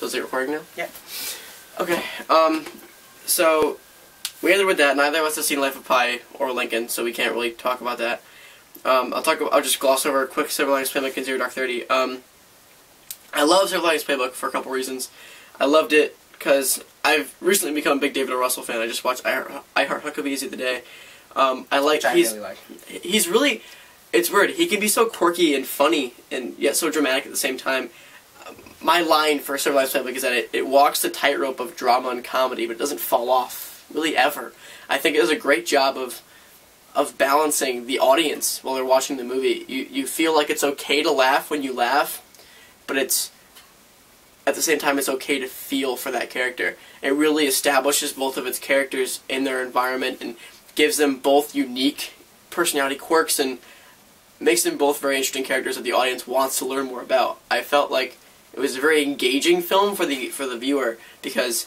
So is it recording now? Yeah. Okay. So we ended with that. Neither of us have seen Life of Pi or Lincoln, so we can't really talk about that. I'll just gloss over a quick Silver Linings Playbook and Zero Dark 30. I love Silver Linings Playbook for a couple reasons. I loved it because I've recently become a big David O. Russell fan. I just watched I Heart Huckabees the other day. He's really, it's weird. He can be so quirky and funny and yet so dramatic at the same time. My line for Silver Linings Playbook is that it walks the tightrope of drama and comedy, but it doesn't fall off, really, ever. I think it does a great job of balancing the audience while they're watching the movie. You feel like it's okay to laugh when you laugh, but it's, at the same time, it's okay to feel for that character. It really establishes both of its characters in their environment and gives them both unique personality quirks and makes them both very interesting characters that the audience wants to learn more about. I felt like it was a very engaging film for the viewer because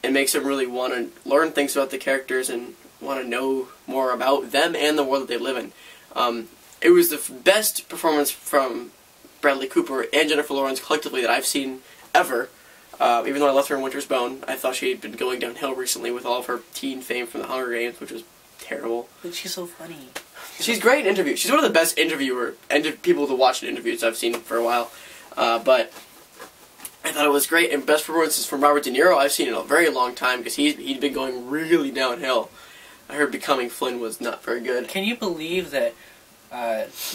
it makes them really want to learn things about the characters and want to know more about them and the world that they live in. It was the best performance from Bradley Cooper and Jennifer Lawrence collectively that I've seen ever. Even though I left her in Winter's Bone, I thought she had been going downhill recently with all of her teen fame from the Hunger Games, which was terrible. But she's so funny. She's great in interviews. She's one of the best people to watch in interviews I've seen for a while. But I thought it was great, and best performances from Robert De Niro I've seen in a very long time because he'd been going really downhill. I heard Becoming Flynn was not very good. Can you believe that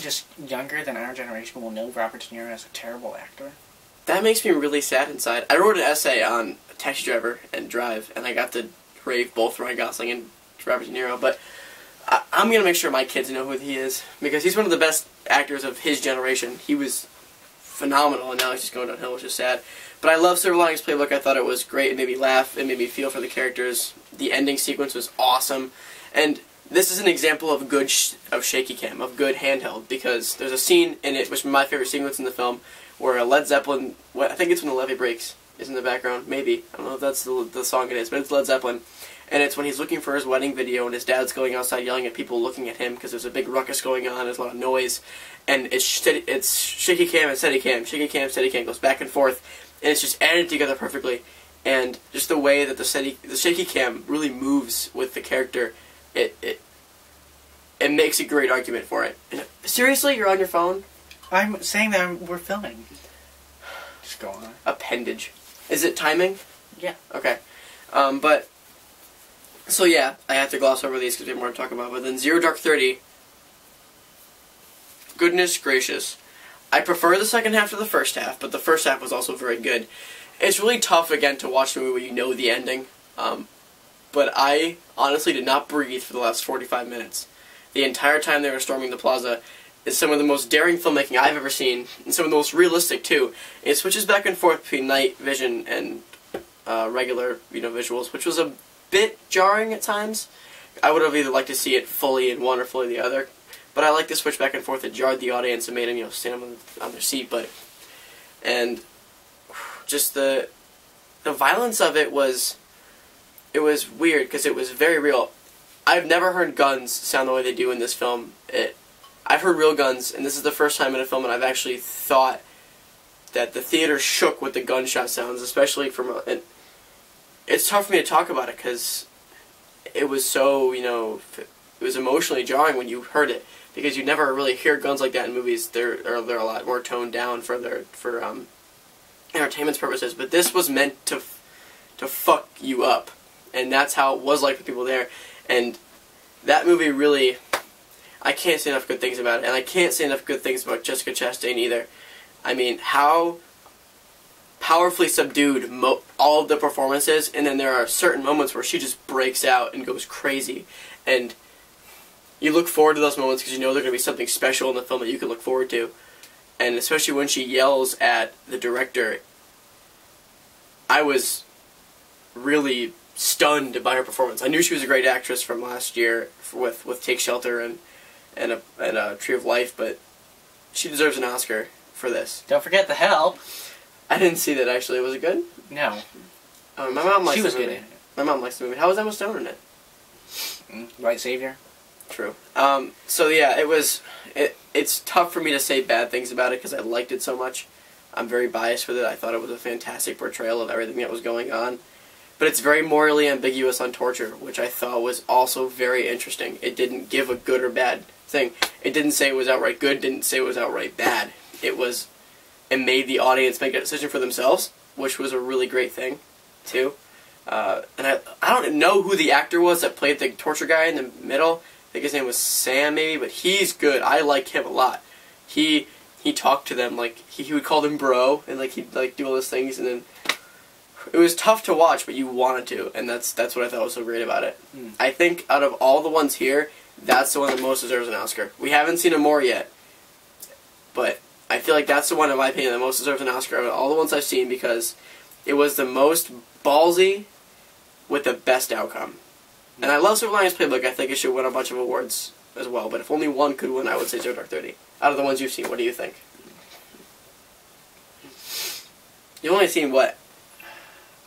just younger than our generation will know Robert De Niro as a terrible actor? That makes me really sad inside. I wrote an essay on Taxi Driver and Drive, and I got to rave both Ryan Gosling and Robert De Niro, but I'm going to make sure my kids know who he is, because he's one of the best actors of his generation. He was phenomenal, and now he's just going downhill, which is sad. But I love Silver Linings Playbook. I thought it was great. It made me laugh. It made me feel for the characters. The ending sequence was awesome. And this is an example of good shaky cam, of good handheld, because there's a scene in it, which is my favorite sequence in the film, where Led Zeppelin, I think it's when the levee breaks, is in the background, maybe. I don't know if that's the song it is, but it's Led Zeppelin. And it's when he's looking for his wedding video, and his dad's going outside yelling at people looking at him, because there's a big ruckus going on, there's a lot of noise. And it's shaky cam and steady cam, steady cam, goes back and forth, and it's just added together perfectly. And just the way that the shaky cam really moves with the character, it makes a great argument for it. And seriously, you're on your phone? I'm saying that we're filming. Just go on. Appendage. Is it timing? Yeah. Okay. So yeah, I have to gloss over these because we have more to talk about. But then Zero Dark 30. Goodness gracious. I prefer the second half to the first half, but the first half was also very good. It's really tough, again, to watch a movie where you know the ending. But I honestly did not breathe for the last 45 minutes. The entire time they were storming the plaza is some of the most daring filmmaking I've ever seen, and some of the most realistic, too. It switches back and forth between night vision and regular, visuals, which was a bit jarring at times. I would have either liked to see it fully in one or fully the other, but I like to switch back and forth. It jarred the audience and made them, stand on their seat, and just the violence of it was weird, because it was very real. I've never heard guns sound the way they do in this film. I've heard real guns, and this is the first time in a film that I've actually thought that the theater shook with the gunshot sounds, especially from it's tough for me to talk about it because it was so, it was emotionally jarring when you heard it, because you never really hear guns like that in movies. They're a lot more toned down for entertainment purposes, but this was meant to fuck you up, and that's how it was like for people there. And that movie really, I can't say enough good things about it, and I can't say enough good things about Jessica Chastain either. I mean, how powerfully subdued all of the performances, and then there are certain moments where she just breaks out and goes crazy, and you look forward to those moments because you know there's going to be something special in the film that you can look forward to. And especially when she yells at the director, I was really stunned by her performance. I knew she was a great actress from last year with Take Shelter and a Tree of Life, but she deserves an Oscar for this. Don't forget The Help. I didn't see that, actually. Was it good? No. My mom likes she was the movie. good in it. My mom likes the movie. How was Emma Stone in it? White Savior. True. So yeah, it's tough for me to say bad things about it because I liked it so much. I'm very biased with it. I thought it was a fantastic portrayal of everything that was going on. But it's very morally ambiguous on torture, which I thought was also very interesting. It didn't give a good or bad thing. It didn't say it was outright good, didn't say it was outright bad. It made the audience make a decision for themselves, which was a really great thing, too. And I don't know who the actor was that played the torture guy in the middle. I think his name was Sam, maybe, but he's good. I like him a lot. He talked to them, like, he would call them bro, and, like, he'd, like, do all those things, and then it was tough to watch, but you wanted to, and that's what I thought was so great about it. I think out of all the ones here, that's the one that most deserves an Oscar. We haven't seen Amore yet, but I feel like that's the one, in my opinion, that most deserves an Oscar out of all the ones I've seen, because it was the most ballsy with the best outcome. And I love Silver Linings Playbook. I think it should win a bunch of awards as well, but if only one could win, I would say Zero Dark 30. Out of the ones you've seen, what do you think? You've only seen what?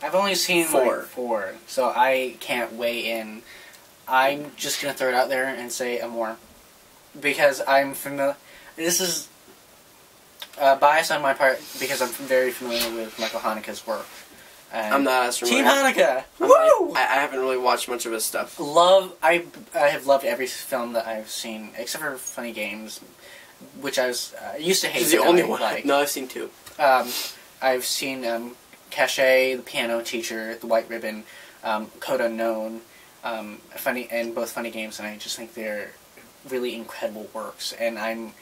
I've only seen four. Like 4, so I can't weigh in. I'm just going to throw it out there and say Amore. Because I'm familiar... This is bias on my part, because I'm very familiar with Michael Haneke's work. I'm not as familiar. Team Haneke! Woo! I haven't really watched much of his stuff. I have loved every film that I've seen, except for Funny Games, which I used to hate. This is the only one. Like. No, I've seen 2. I've seen Cachet, The Piano Teacher, The White Ribbon, Code Unknown, both Funny Games, and I just think they're really incredible works, and I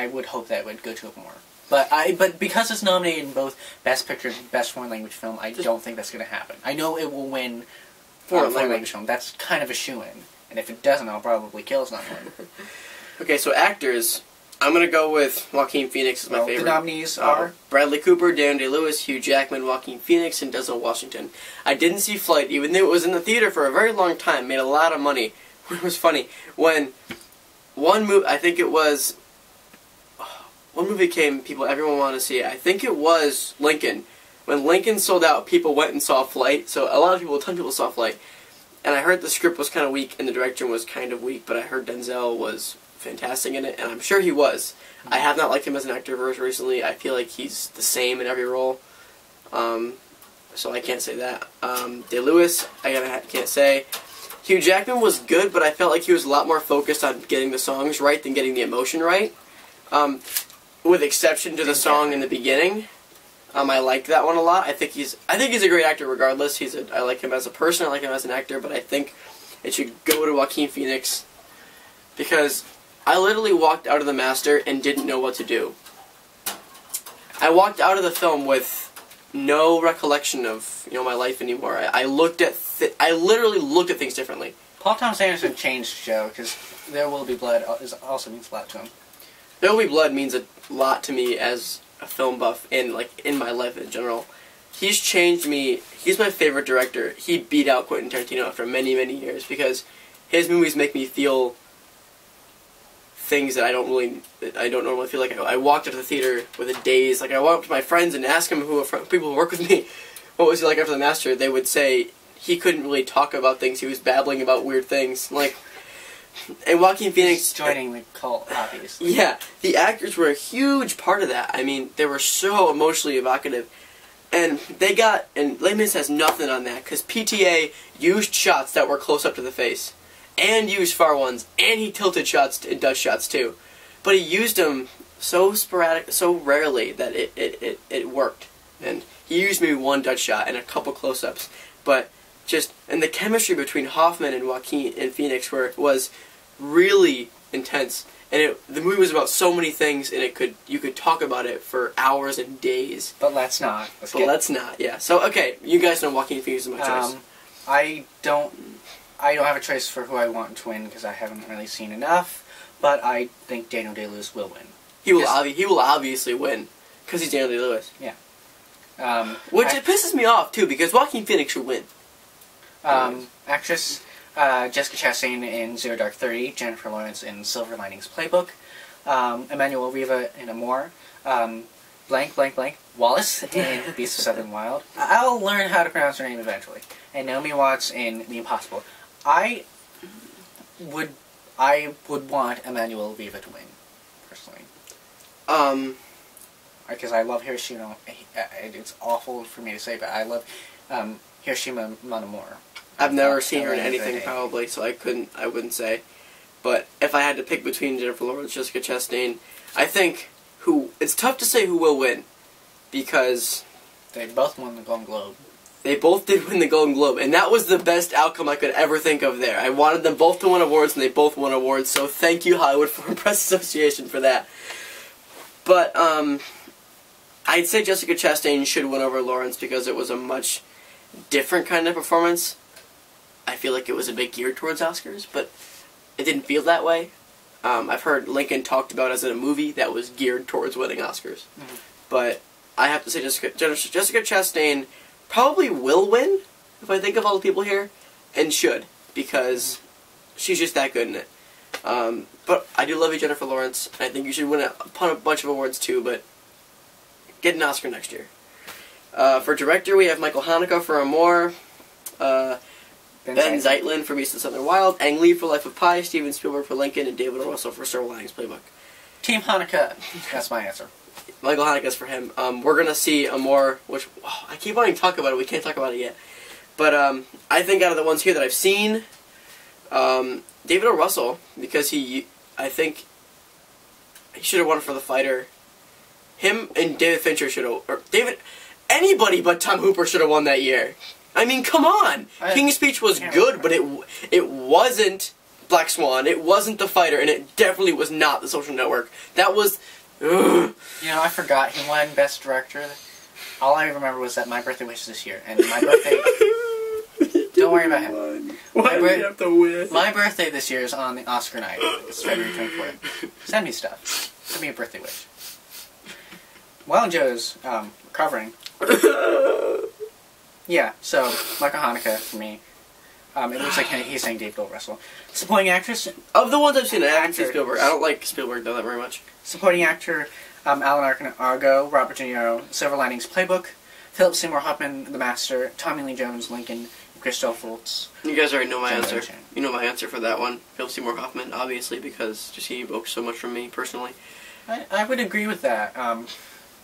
would hope that it would go to Amore. But because it's nominated in both Best Picture and Best Foreign Language Film, I don't think that's going to happen. I know it will win Foreign Language Film. That's kind of a shoo-in. And if it doesn't, I'll probably kill it's not one. Okay, so actors, I'm going to go with Joaquin Phoenix as my favorite. The nominees are? Bradley Cooper, Daniel Day-Lewis, Hugh Jackman, Joaquin Phoenix, and Denzel Washington. I didn't see Flight, even though it was in the theater for a very long time, made a lot of money. It was funny. When one movie, I think it was... One movie came, everyone wanted to see it. I think it was Lincoln. When Lincoln sold out, people went and saw Flight. So a ton of people saw Flight. And I heard the script was kind of weak and the director was kind of weak, but I heard Denzel was fantastic in it, and I'm sure he was. I have not liked him as an actor recently. I feel like he's the same in every role. So I can't say that. Day-Lewis, I can't say. Hugh Jackman was good, but I felt like he was a lot more focused on getting the songs right than getting the emotion right. With exception to the song in the beginning. I liked that one a lot. I think he's a great actor regardless. I like him as a person, I like him as an actor, but I think it should go to Joaquin Phoenix because I literally walked out of The Master and didn't know what to do. I walked out of the film with no recollection of my life anymore. I literally looked at things differently. Paul Thomas Anderson changed Joe because There Will Be Blood also means a lot to him. There Will Be Blood means a lot to me as a film buff and in my life in general. He's changed me. He's my favorite director. He beat out Quentin Tarantino after many, many years because his movies make me feel things that I don't normally feel. Like I walked out of the theater with a daze. Like I walked up to my friends and asked them people who work with me, what was he like after The Master? They would say he couldn't really talk about things. He was babbling about weird things. And Joaquin Phoenix... He's joining the cult, obviously. Yeah, the actors were a huge part of that. I mean, they were so emotionally evocative. And Les Mis has nothing on that, because PTA used shots that were close up to the face. And used far ones, and he tilted shots and Dutch shots too. But he used them so sporadic, so rarely that it worked. And he used maybe one Dutch shot and a couple close-ups. But and the chemistry between Hoffman and Joaquin and Phoenix was really intense. And the movie was about so many things, and you could talk about it for hours and days. But let's not. Let's not. Yeah. So okay, you guys know Joaquin Phoenix is my choice. I don't have a choice for who I want to win because I haven't really seen enough. But I think Daniel Day-Lewis will win. He will obviously win because he's Daniel Day-Lewis. Yeah. It pisses me off too because Joaquin Phoenix should win. Actress Jessica Chastain in Zero Dark 30, Jennifer Lawrence in Silver Linings Playbook, Emmanuel Riva in Amore, Wallace in Beasts of Southern Wild. I'll learn how to pronounce her name eventually. And Naomi Watts in The Impossible. I would want Emmanuel Riva to win, personally. because I love Hiroshima. It's awful for me to say, but I love Hiroshima Mon Amour. I've never seen her in anything, probably, so I wouldn't say. But if I had to pick between Jennifer Lawrence, Jessica Chastain, I think it's tough to say who will win, because they both won the Golden Globe. They both did win the Golden Globe, and that was the best outcome I could ever think of there. I wanted them both to win awards, and they both won awards, so thank you, Hollywood Foreign Press Association, for that. But, I'd say Jessica Chastain should win over Lawrence because it was a much different kind of performance. I feel like it was a bit geared towards Oscars, but it didn't feel that way. I've heard Lincoln talked about as in a movie that was geared towards winning Oscars. Mm-hmm. But I have to say Jessica Chastain probably will win, if I think of all the people here, and should, because she's just that good in it. But I do love you, Jennifer Lawrence, and I think you should win a bunch of awards too, but get an Oscar next year. For director, we have Michael Haneke for Amour, Ben Zeitlin for Beasts of the Southern Wild, Ang Lee for Life of Pi, Steven Spielberg for Lincoln, and David O. Russell for Silver Linings Playbook. Team Haneke. That's my answer. Michael Haneke's for him. We're going to see Amour, which I keep wanting to talk about it. We can't talk about it yet. But I think out of the ones here that I've seen, David O. Russell, because I think he should have won for The Fighter. Him and David Fincher should have... Anybody but Tom Hooper should have won that year. I mean, come on! King's Speech was good, but it wasn't Black Swan, it wasn't The Fighter, and it definitely was not The Social Network. That was... Ugh. You know, I forgot he won Best Director. All I remember was that my birthday was this year, and my birthday... Don't worry about him. Why do you have to win? My birthday this year is on the Oscar night. It's February 24th. Send me stuff. Send me a birthday wish. While Joe's recovering... Yeah, so, Michael Haneke for me. It looks like he's saying David O. Russell. Supporting actress... Of the ones I've seen, I haven't seen Spielberg. I don't like Spielberg, though, that very much. Supporting actor, Alan Arkin, Argo, Robert De Niro, Silver Linings Playbook, Philip Seymour Hoffman, The Master, Tommy Lee Jones, Lincoln, Christoph Waltz. You guys already know my answer. You know my answer for that one. Philip Seymour Hoffman, obviously, because just he evokes so much from me, personally. I would agree with that.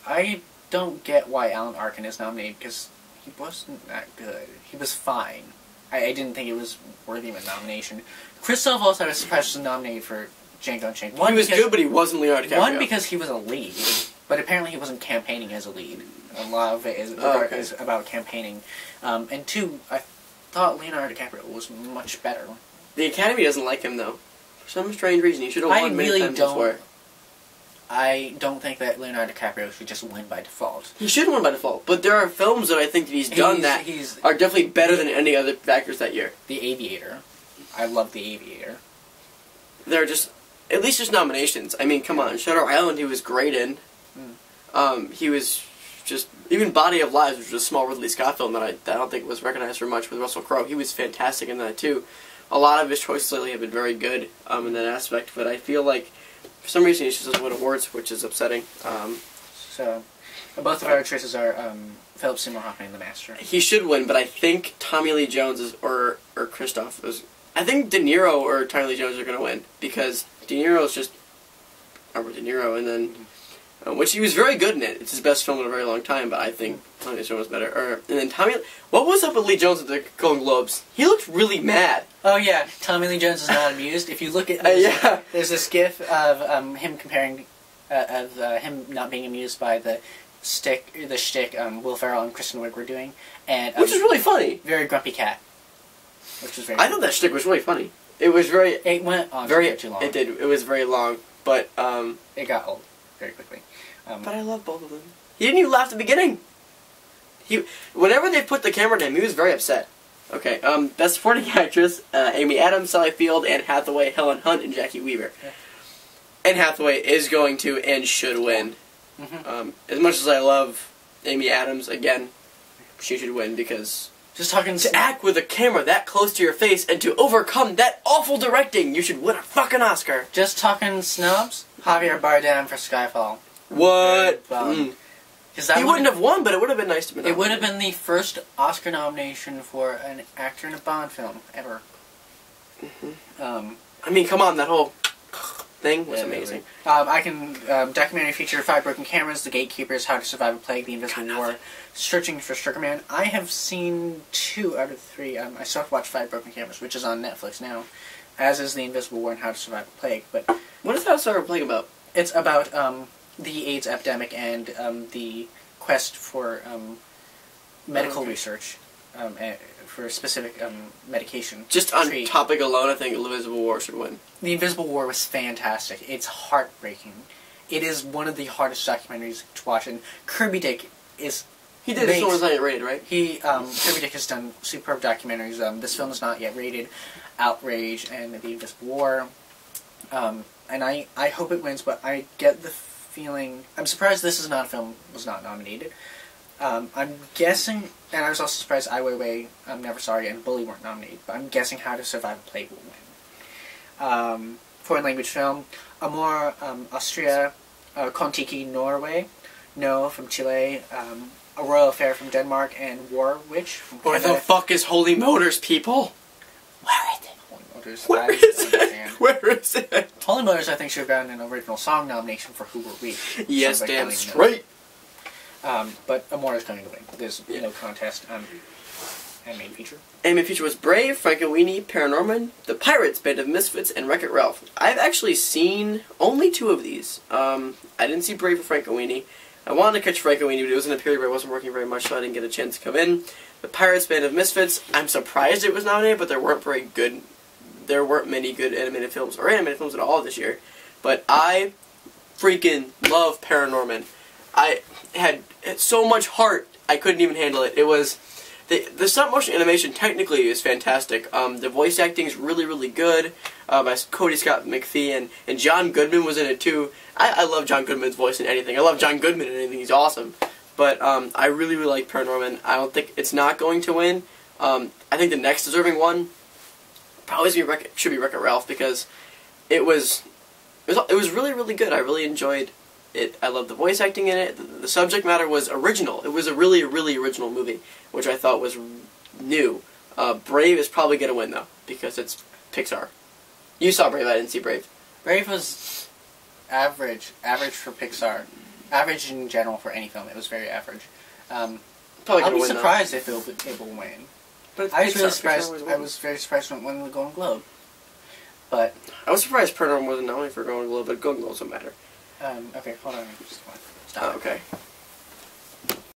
I don't get why Alan Arkin is nominated, because he wasn't that good. He was fine. I didn't think it was worthy of a nomination. Christoph Waltz, I was surprised was nominated for Django Unchained. He was good, but he wasn't Leonardo DiCaprio. One, because he was a lead, but apparently he wasn't campaigning as a lead. A lot of it is about campaigning. And two, I thought Leonardo DiCaprio was much better. The Academy doesn't like him, though. For some strange reason. He should have won many times before. I don't think that Leonardo DiCaprio should just win by default. He should win by default, but there are films that I think that he's done that are definitely better than any other actors that year. The Aviator. I love The Aviator. They're just, at least just nominations. I mean, come on, Shutter Island he was great in. He was just, even Body of Lies, which was a small Ridley Scott film that I don't think was recognized for much with Russell Crowe. He was fantastic in that too. A lot of his choices lately have been very good in that aspect, but I feel like for some reason he just doesn't win awards, which is upsetting. So, both of our choices are Philip Seymour Hoffman and The Master. He should win, but I think Tommy Lee Jones or Christoph is... I think De Niro or Tommy Lee Jones are going to win, because De Niro is just Robert De Niro, and then... which he was very good in it. It's his best film in a very long time, but I think Tommy Lee Jones was better. And then what was up with Lee Jones at the Golden Globes? He looked really mad. Oh yeah, Tommy Lee Jones is not amused. If you look at there's this gif of him comparing him not being amused by the shtick Will Ferrell and Kristen Wiig were doing, and which is really funny. Very grumpy cat. Which was very. I thought that shtick was really funny. It was very. It went on too long. It did. It was very long, but it got old very quickly. But I love both of them. He didn't even laugh at the beginning. Whenever they put the camera to him, he was very upset. Okay, Best Supporting Actress, Amy Adams, Sally Field, Anne Hathaway, Helen Hunt, and Jackie Weaver. Yeah. Anne Hathaway is going to and should win. As much as I love Amy Adams, again, she should win because... Just talking to act with a camera that close to your face and to overcome that awful directing, you should win a fucking Oscar. Just talking snubs, Javier Bardem for Skyfall. What? He wouldn't have won, but it would have been nice to be nominated. It would have been the first Oscar nomination for an actor in a Bond film, ever. I mean, come on, that whole... thing was amazing. I can documentary feature 5 Broken Cameras, The Gatekeepers, How to Survive a Plague, The Invisible War, Searching for Sugar Man. I have seen 2 out of 3. I still have to watch 5 Broken Cameras, which is on Netflix now, as is The Invisible War and How to Survive a Plague. But what is How to Survive a Plague about? It's about the AIDS epidemic and the quest for medical research for specific medication. Just on topic alone, I think Invisible War should win. The Invisible War was fantastic. It's heartbreaking. It is one of the hardest documentaries to watch, and Kirby Dick is... He did. This one was not yet rated, right? Kirby Dick has done superb documentaries. This film is not yet rated. Outrage and The Invisible War. And I hope it wins, but I get the feeling... I'm surprised This Is Not a Film was not nominated. I'm guessing, and I was also surprised Ai Weiwei, I'm Never Sorry, and Bully weren't nominated, but I'm guessing How to Survive a Plague will win. Foreign language film, Amor, Austria, Kon-Tiki, Norway, No from Chile, A Royal Affair from Denmark, and War Witch from Canada. Where the fuck is Holy Motors, people? Where is it? Holy Motors. Where is it? Where is it? Holy Motors, I think, should have gotten an original song nomination for Who Were We. Yes, damn straight. But Amor is going to win. There's no contest. Animated feature. Animated feature was Brave, Frankenweenie, Paranorman, The Pirates, Band of Misfits, and Wreck-It Ralph. I've actually seen only 2 of these. I didn't see Brave or Frankenweenie. I wanted to catch Frankenweenie, but it was in a period where I wasn't working very much, so I didn't get a chance to come in. The Pirates, Band of Misfits, I'm surprised it was nominated, but there weren't many good animated films, or animated films at all this year. But I freaking love Paranorman. I had so much heart, I couldn't even handle it. It was... The stop-motion animation technically is fantastic. The voice acting is really, really good by Cody Scott McPhee, and John Goodman was in it too. I love John Goodman's voice in anything. I love John Goodman in anything. He's awesome. But I really, really like Paranorman. I don't think it's not going to win. I think the next deserving one probably should be Wreck-It Ralph, because it was really, really good. I really enjoyed it. I loved the voice acting in it. The subject matter was original. It was a really, really original movie, which I thought was new. Brave is probably going to win, though, because it's Pixar. You saw Brave, I didn't see Brave. Brave was average for Pixar. Average in general for any film. It was very average. I'll be surprised if it will win. But I was really surprised. I was very surprised when it won the Golden Globe. But I was surprised Paranorman wasn't nominated for Golden Globe, but Golden Globes don't matter. Okay, hold on. Just one. Stop. Okay.